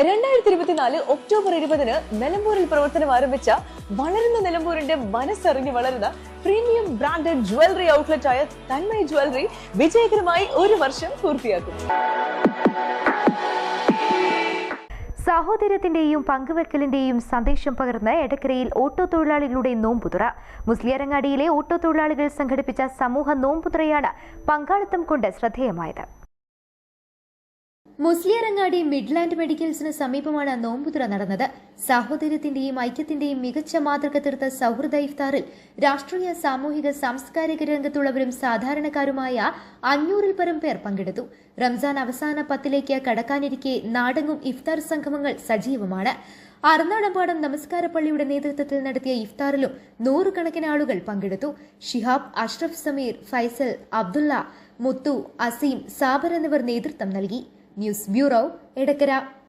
2024 October 20-ന് നിലമ്പൂരിൽ പ്രവർത്തനം ആരംഭിച്ച വളരുന്ന നിലമ്പൂരിന്റെ മനസ്സറിഞ്ഞ് വളരുന്ന പ്രീമിയം ബ്രാൻഡഡ് ജ്വല്ലറി ഔട്ട്ലെറ്റ് ആയ തന്മയ ജ്വല്ലറി വിജയകരമായി 1 വർഷം പൂർത്തിയാക്കും. സാഹോദര്യത്തിന്റെയും പങ്കുവെക്കലിന്റെയും സന്ദേശം പകർന്ന് എടക്കരയിൽ ഓട്ടോ തൊഴിലാളികളുടെ നോമ്പുതുറ. മുസ്ലിയാരങ്ങാടിയിലെ ഓട്ടോ തൊഴിലാളികൾ സംഘടിപ്പിച്ച സമൂഹ നോമ്പുതുറയാണ് പങ്കാളിത്തം കൊണ്ട് ശ്രദ്ധേയമായത്. മുസ്ലിയാരങ്ങാടി മിഡ്ലാൻഡ് മെഡിക്കൽസിന് സമീപമാണ് നോമ്പുതുറ നടന്നത്. സാഹോദര്യത്തിന്റെയും ഐക്യത്തിന്റെയും മികച്ച മാതൃക തീർത്ത സൗഹൃദ ഇഫ്താറിൽ രാഷ്ട്രീയ, സാമൂഹിക, സാംസ്കാരിക രംഗത്തുള്ളവരും സാധാരണക്കാരുമായ 500-ൽ പരം പേർ പങ്കെടുത്തു. റംസാൻ അവസാന 10ലേക്ക് കടക്കാനിരിക്കെ നാടെങ്ങും ഇഫ്താർ സംഗമങ്ങൾ സജീവമാണ്. അറനാടമ്പാടം നമസ്കാരപ്പള്ളിയുടെ നേതൃത്വത്തിൽ നടത്തിയ ഇഫ്താറിലും 100 കണക്കിന് ആളുകൾ പങ്കെടുത്തു. ഷിഹാബ്, അഷ്റഫ് സമീർ, ഫൈസൽ, അബ്ദുള്ള, മുത്തു, അസീം, സാബർ എന്നിവർ നേതൃത്വം നൽകി. News bureau, Edakkara.